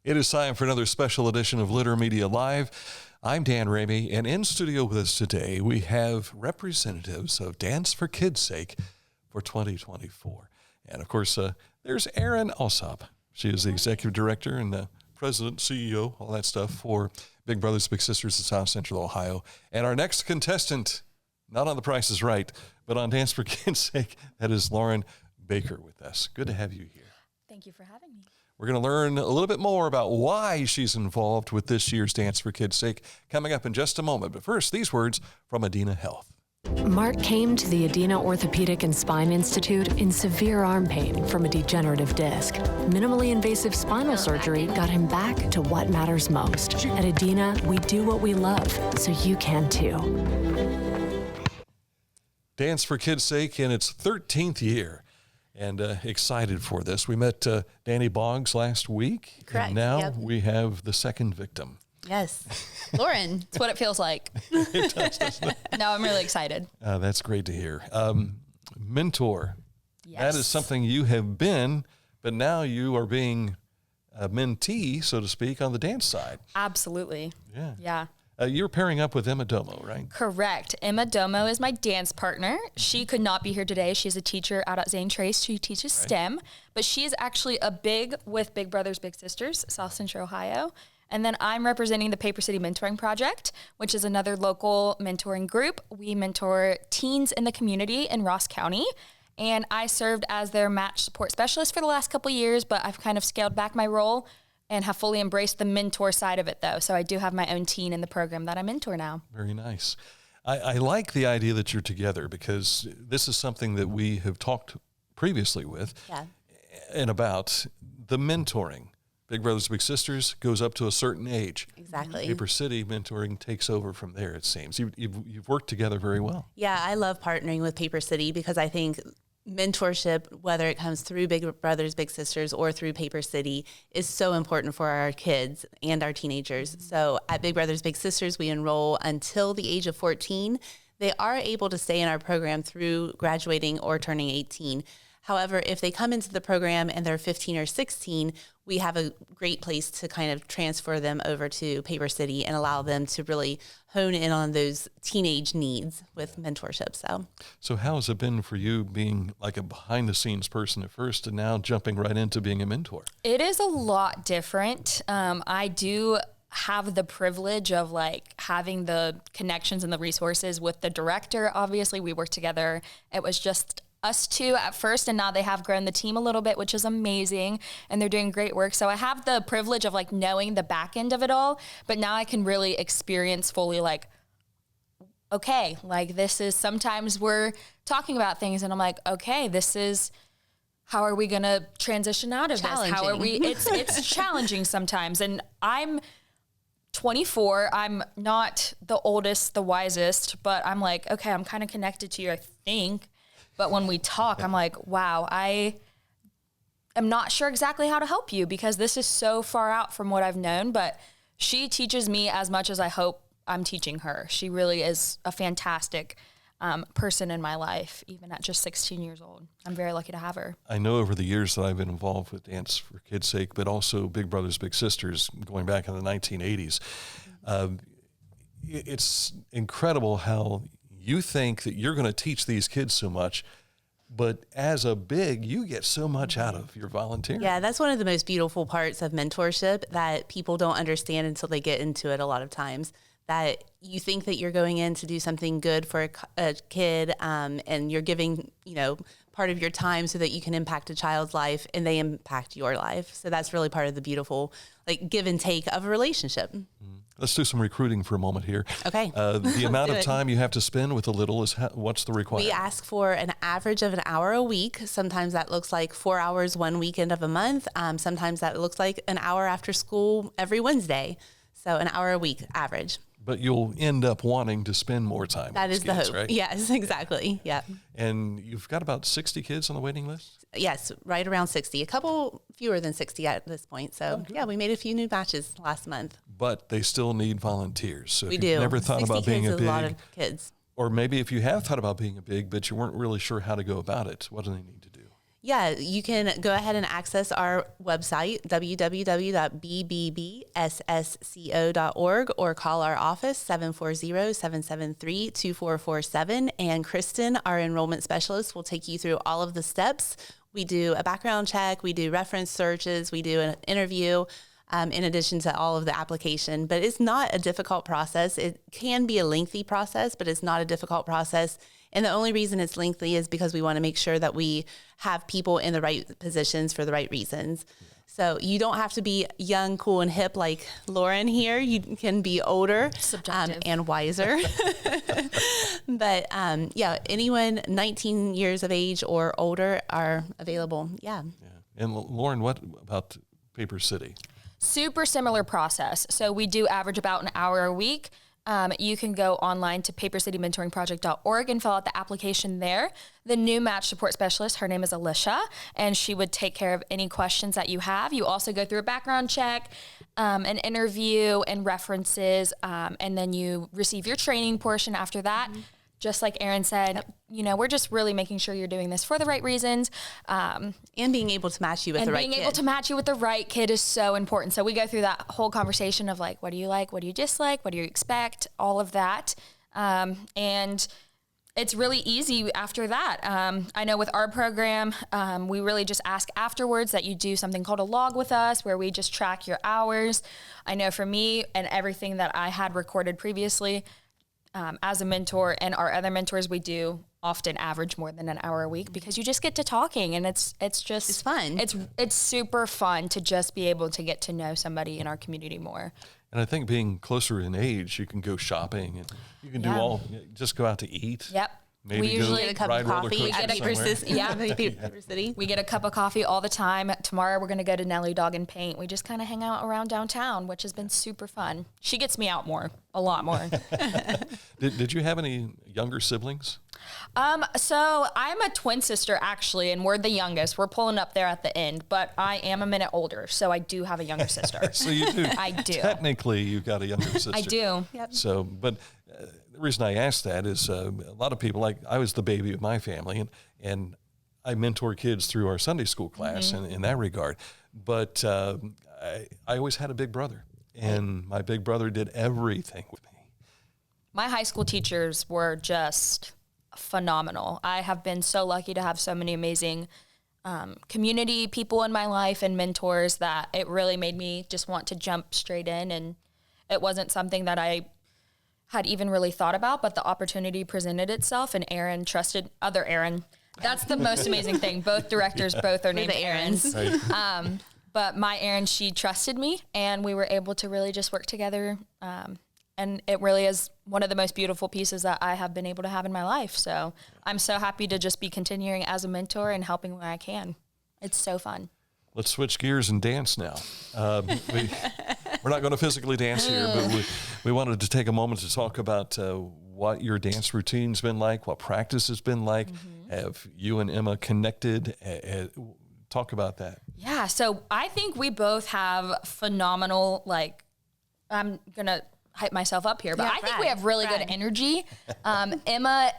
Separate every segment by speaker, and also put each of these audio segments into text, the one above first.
Speaker 1: It is time for another special edition of Litter Media Live. I'm Dan Ramey, and in studio with us today, we have representatives of Dance for Kids' Sake for 2024. And of course, there's Erin Allsop. She is the executive director and the president, CEO, all that stuff for Big Brothers Big Sisters of South Central Ohio. And our next contestant, not on The Price is Right, but on Dance for Kids' Sake, that is Lauren Baker with us. Good to have you here.
Speaker 2: Thank you for having me.
Speaker 1: We're going to learn a little bit more about why she's involved with this year's Dance for Kids' Sake coming up in just a moment. But first, these words from Adena Health.
Speaker 3: Mark came to the Adena Orthopedic and Spine Institute in severe arm pain from a degenerative disc. Minimally invasive spinal surgery got him back to what matters most. At Adena, we do what we love, so you can too.
Speaker 1: Dance for Kids' Sake in its 13th year. And excited for this. We met Danny Boggs last week.
Speaker 2: Correct.
Speaker 1: And now we have the second victim.
Speaker 2: Yes. Lauren, it's what it feels like.
Speaker 1: It does, doesn't it?
Speaker 2: No, I'm really excited.
Speaker 1: That's great to hear. Mentor.
Speaker 2: Yes.
Speaker 1: That is something you have been, but now you are being a mentee, so to speak, on the dance side.
Speaker 2: Absolutely.
Speaker 1: Yeah.
Speaker 2: Yeah.
Speaker 1: You're pairing up with Emma Domo, right?
Speaker 2: Correct. Emma Domo is my dance partner. She could not be here today. She's a teacher out at Zane Trace. She teaches STEM, but she is actually a big with Big Brothers Big Sisters, South Central Ohio. And then I'm representing the Paper City Mentoring Project, which is another local mentoring group. We mentor teens in the community in Ross County. And I served as their match support specialist for the last couple of years, but I've kind of scaled back my role and have fully embraced the mentor side of it, though. So I do have my own teen in the program that I mentor now.
Speaker 1: Very nice. I like the idea that you're together because this is something that we have talked previously with and about the mentoring. Big Brothers Big Sisters goes up to a certain age.
Speaker 4: Exactly.
Speaker 1: Paper City mentoring takes over from there, it seems. You've worked together very well.
Speaker 4: Yeah, I love partnering with Paper City because I think mentorship, whether it comes through Big Brothers Big Sisters or through Paper City, is so important for our kids and our teenagers. So at Big Brothers Big Sisters, we enroll until the age of 14. They are able to stay in our program through graduating or turning 18. However, if they come into the program and they're 15 or 16, we have a great place to kind of transfer them over to Paper City and allow them to really hone in on those teenage needs with mentorship.
Speaker 1: So how has it been for you being like a behind-the-scenes person at first and now jumping right into being a mentor?
Speaker 2: It is a lot different. I do have the privilege of like having the connections and the resources with the director. Obviously, we work together. It was just us two at first, and now they have grown the team a little bit, which is amazing, and they're doing great work. So I have the privilege of like knowing the back end of it all, but now I can really experience fully like, okay, like this is, sometimes we're talking about things and I'm like, okay, this is, how are we going to transition out of this? How are we, it's challenging sometimes. And I'm 24. I'm not the oldest, the wisest, but I'm like, okay, I'm kind of connected to you, I think. But when we talk, I'm like, wow, I am not sure exactly how to help you because this is so far out from what I've known. But she teaches me as much as I hope I'm teaching her. She really is a fantastic person in my life, even at just 16 years old. I'm very lucky to have her.
Speaker 1: I know over the years that I've been involved with Dance for Kids' Sake, but also Big Brothers Big Sisters going back in the 1980s. It's incredible how you think that you're going to teach these kids so much, but as a big, you get so much out of your volunteering.
Speaker 4: Yeah, that's one of the most beautiful parts of mentorship that people don't understand until they get into it a lot of times. That you think that you're going in to do something good for a kid, and you're giving, part of your time so that you can impact a child's life and they impact your life. So that's really part of the beautiful, like, give and take of a relationship.
Speaker 1: Mm-hmm. Let's do some recruiting for a moment here.
Speaker 4: Okay.
Speaker 1: The amount of time you have to spend with a little is what's the requirement?
Speaker 4: We ask for an average of an hour a week. Sometimes that looks like 4 hours one weekend of a month. Sometimes that looks like an hour after school every Wednesday. So an hour a week average.
Speaker 1: But you'll end up wanting to spend more time.
Speaker 4: That is the
Speaker 1: kids,
Speaker 4: hope.
Speaker 1: Right?
Speaker 4: Yes, exactly. Yeah.
Speaker 1: And you've got about 60 kids on the waiting list?
Speaker 4: Yes, right around 60. A couple fewer than 60 at this point. So, yeah, we made a few new batches last month.
Speaker 1: But they still need volunteers. So
Speaker 4: we
Speaker 1: if
Speaker 4: do.
Speaker 1: you've never thought about being a big,
Speaker 4: a lot of kids.
Speaker 1: Or maybe if you have thought about being a big, but you weren't really sure how to go about it, what do they need to do?
Speaker 4: Yeah, you can go ahead and access our website, www.bbbssco.org, or call our office, 740-773-2447. And Kristen, our enrollment specialist, will take you through all of the steps. We do a background check, we do reference searches, we do an interview, in addition to all of the application. But it's not a difficult process. It can be a lengthy process, but it's not a difficult process. And the only reason it's lengthy is because we want to make sure that we have people in the right positions for the right reasons. So you don't have to be young, cool, and hip like Lauren here. You can be older and wiser. But yeah, anyone 19 years of age or older are available. Yeah.
Speaker 1: And Lauren, what about Paper City?
Speaker 2: Super similar process. So we do average about an hour a week. You can go online to papercitymentoringproject.org and fill out the application there. The new match support specialist, her name is Alicia, and she would take care of any questions that you have. You also go through a background check, an interview, and references, and then you receive your training portion after that. Mm-hmm. Just like Erin said, you know, we're just really making sure you're doing this for the right reasons.
Speaker 4: And being able to match you with the right kid.
Speaker 2: And being able to match you with the right kid is so important. So we go through that whole conversation of like, what do you like? What do you dislike? What do you expect? All of that. And it's really easy after that. I know with our program, we really just ask afterwards that you do something called a log with us where we just track your hours. I know for me and everything that I had recorded previously, as a mentor and our other mentors, we do often average more than an hour a week because you just get to talking and it's
Speaker 4: fun.
Speaker 2: It's super fun to just be able to get to know somebody in our community more.
Speaker 1: And I think being closer in age, you can go shopping and you can do just go out to eat.
Speaker 2: Yep.
Speaker 1: Maybe
Speaker 4: we usually get a cup of coffee at Paper
Speaker 2: City. We get a cup of coffee all the time. Tomorrow we're going to go to Nelly Dog and Paint. We just kind of hang out around downtown, which has been super fun. She gets me out more, a lot more.
Speaker 1: Did you have any younger siblings?
Speaker 2: So I'm a twin sister actually, and we're the youngest. We're pulling up there at the end, but I am a minute older, so I do have a younger sister.
Speaker 1: So you do.
Speaker 2: I do.
Speaker 1: Technically, you've got a younger sister.
Speaker 2: I do.
Speaker 4: Yep.
Speaker 1: So, but the reason I asked that is a lot of people, like I was the baby of my family, and I mentor kids through our Sunday school class in that regard. But I always had a big brother, and my big brother did everything with me.
Speaker 2: My high school teachers were just phenomenal. I have been so lucky to have so many amazing community people in my life and mentors that it really made me just want to jump straight in. And it wasn't something that I had even really thought about, but the opportunity presented itself, and Erin trusted other Erin. That's the most amazing thing. Both directors, both are named Erins.
Speaker 1: Right.
Speaker 2: But my Erin, she trusted me, and we were able to really just work together. And it really is one of the most beautiful pieces that I have been able to have in my life. So I'm so happy to just be continuing as a mentor and helping where I can. It's so fun.
Speaker 1: Let's switch gears and dance now. We're not going to physically dance here, but we wanted to take a moment to talk about what your dance routine's been like, what practice has been like. Have you and Emma connected? Talk about that.
Speaker 2: Yeah, so I think we both have phenomenal, I'm going to hype myself up here, but I think we have really good energy. Emma,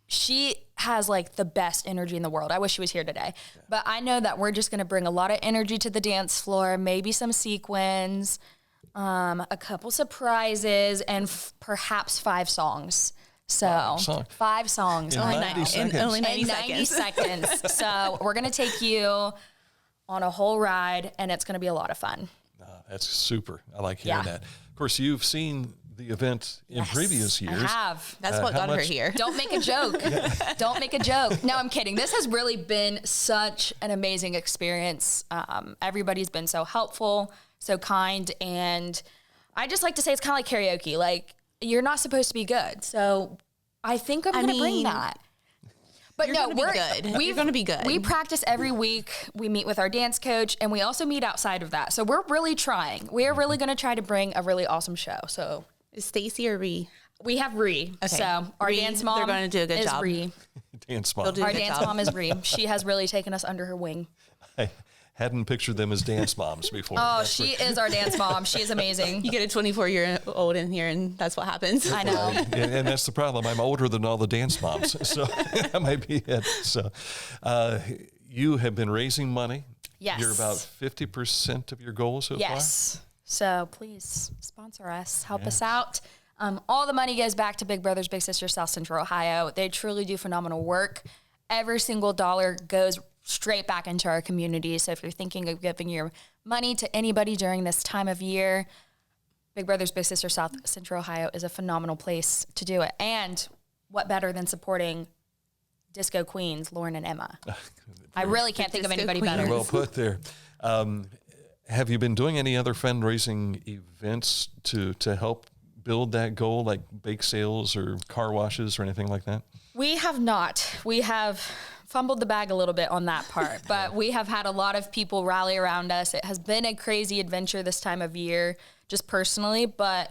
Speaker 2: she has the best energy in the world. I wish she was here today. But I know that we're just going to bring a lot of energy to the dance floor, maybe some sequins, a couple surprises, and perhaps 5 songs. So 5 songs.
Speaker 1: In only 90 seconds.
Speaker 4: Only 90
Speaker 2: seconds. So we're going to take you on a whole ride, and it's going to be a lot of fun.
Speaker 1: That's super. I like hearing that. Of course, you've seen the event in previous years.
Speaker 2: I have.
Speaker 4: That's what got her here.
Speaker 2: Don't make a joke. Don't make a joke. No, I'm kidding. This has really been such an amazing experience. Everybody's been so helpful, so kind, and I just like to say it's kind of like karaoke. You're not supposed to be good. So I think I'm going to bring that. But
Speaker 4: we're good. We're going to be good.
Speaker 2: We practice every week. We meet with our dance coach, and we also meet outside of that. So we're really trying. We're really going to try to bring a really awesome show. So
Speaker 4: is Stacy or Ree?
Speaker 2: We have Ree. Okay. So our dance mom,
Speaker 4: they're going to do a good
Speaker 2: is
Speaker 4: job.
Speaker 2: Ree.
Speaker 1: Dance mom.
Speaker 2: Our dance mom is Ree. She has really taken us under her wing.
Speaker 1: I hadn't pictured them as dance moms before.
Speaker 2: Oh, she is our dance mom. She is amazing.
Speaker 4: You get a 24-year-old in here, and that's what happens.
Speaker 2: I know.
Speaker 1: And that's the problem. I'm older than all the dance moms, so that might be it. So You have been raising money.
Speaker 2: Yes.
Speaker 1: You're about 50% of your goal so far?
Speaker 2: Yes. So please sponsor us, help us out. All the money goes back to Big Brothers Big Sisters South Central Ohio. They truly do phenomenal work. Every single dollar goes straight back into our community. So if you're thinking of giving your money to anybody during this time of year, Big Brothers Big Sisters South Central Ohio is a phenomenal place to do it. And what better than supporting Disco Queens, Lauren and Emma? I really can't think of anybody better.
Speaker 1: Well put there. Have you been doing any other fundraising events to help build that goal, like bake sales or car washes or anything like that?
Speaker 2: We have not. We have fumbled the bag a little bit on that part, but we have had a lot of people rally around us. It has been a crazy adventure this time of year, just personally, but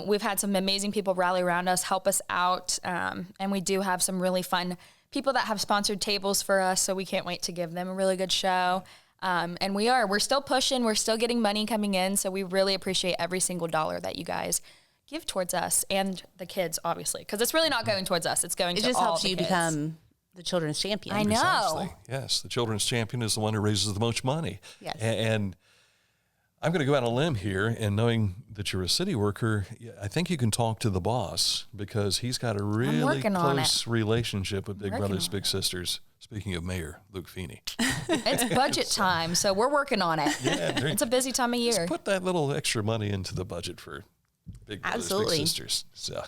Speaker 2: we've had some amazing people rally around us, help us out, and we do have some really fun people that have sponsored tables for us, so we can't wait to give them a really good show. And we're still pushing, we're still getting money coming in, so we really appreciate every single dollar that you guys give towards us and the kids, obviously, because it's really not going towards us, it's going to all the kids.
Speaker 4: It just helps you become the children's champion.
Speaker 2: I know.
Speaker 1: Precisely. Yes, the children's champion is the one who raises the most money.
Speaker 4: Yes.
Speaker 1: And I'm going to go out on a limb here, and knowing that you're a city worker, I think you can talk to the boss because he's got a really close relationship with Big Brothers Big Sisters. Speaking of Mayor Luke Feeney.
Speaker 2: It's budget time, so we're working on it.
Speaker 1: Yeah,
Speaker 2: it's a busy time of year.
Speaker 1: Let's put that little extra money into the budget for Big Brothers Big Sisters. So.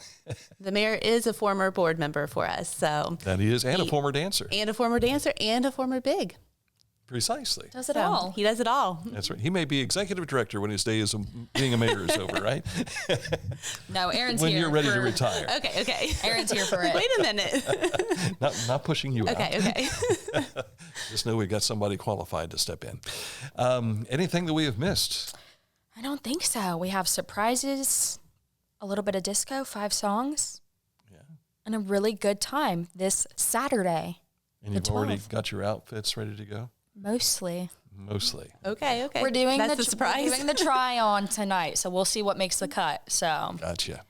Speaker 4: The mayor is a former board member for us. So
Speaker 1: that he is, and a former dancer.
Speaker 4: And a former dancer, and a former Big.
Speaker 1: Precisely.
Speaker 2: Does it all.
Speaker 4: He does it all.
Speaker 1: That's right. He may be executive director when his days of being a mayor is over, right?
Speaker 2: No, Erin's
Speaker 1: when
Speaker 2: here.
Speaker 1: When you're ready to retire.
Speaker 4: Okay.
Speaker 2: Erin's here for it.
Speaker 4: Wait a minute.
Speaker 1: Not pushing you out.
Speaker 4: Okay.
Speaker 1: Just know we got somebody qualified to step in. Anything that we have missed?
Speaker 2: I don't think so. We have surprises, a little bit of disco, 5 songs, and a really good time this Saturday.
Speaker 1: And you've already got your outfits ready to go?
Speaker 2: Mostly.
Speaker 4: Okay.
Speaker 2: We're doing
Speaker 4: the surprise.
Speaker 2: We're doing the try on tonight, so we'll see what makes the cut. So
Speaker 1: gotcha.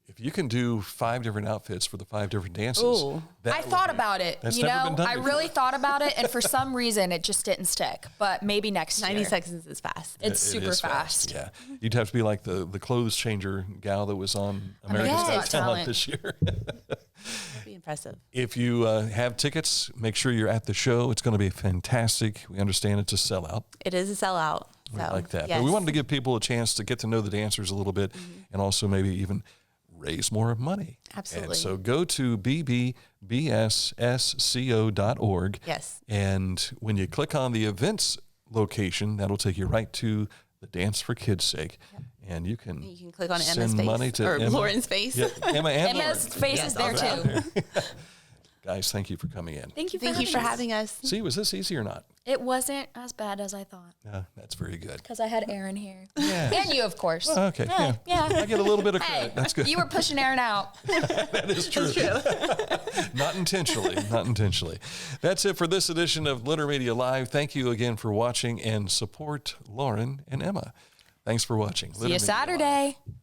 Speaker 1: If you can do 5 different outfits for the 5 different dances,
Speaker 2: I thought about it.
Speaker 1: That's never been done
Speaker 2: I
Speaker 1: before.
Speaker 2: really thought about it, and for some reason, it just didn't stick. But maybe next
Speaker 4: 90
Speaker 2: year.
Speaker 4: seconds is fast.
Speaker 2: It's super fast.
Speaker 1: Yeah, you'd have to be like the clothes changer gal that was on America's Got Talent this year.
Speaker 4: That'd be impressive.
Speaker 1: If you have tickets, make sure you're at the show. It's going to be fantastic. We understand it's a sellout.
Speaker 4: It is a sellout.
Speaker 1: We like that. Yes. But we wanted to give people a chance to get to know the dancers a little bit, and also maybe even raise more money.
Speaker 4: Absolutely.
Speaker 1: And so go to bbsssco.org.
Speaker 4: Yes.
Speaker 1: And when you click on the events location, that'll take you right to the Dance for Kids' Sake. Yep. And you can
Speaker 4: click on
Speaker 1: send
Speaker 4: Emma's face
Speaker 1: money to
Speaker 4: or
Speaker 1: Emma.
Speaker 4: Lauren's face.
Speaker 1: Yeah, Emma and
Speaker 2: Emma's
Speaker 1: Lauren.
Speaker 2: face is there too.
Speaker 1: Guys, thank you for coming in.
Speaker 2: Thank you
Speaker 4: for having us.
Speaker 1: See, was this easy or not?
Speaker 2: It wasn't as bad as I thought.
Speaker 1: That's very good.
Speaker 2: Because I had Erin here.
Speaker 1: Yeah.
Speaker 2: And you, of course.
Speaker 1: Oh, okay.
Speaker 2: Yeah.
Speaker 1: I get a little bit of credit. That's good.
Speaker 2: You were pushing Erin out.
Speaker 1: That is true. Not intentionally. That's it for this edition of Litter Media Live. Thank you again for watching, and support Lauren and Emma. Thanks for watching.
Speaker 2: See you Saturday.
Speaker 1: Live.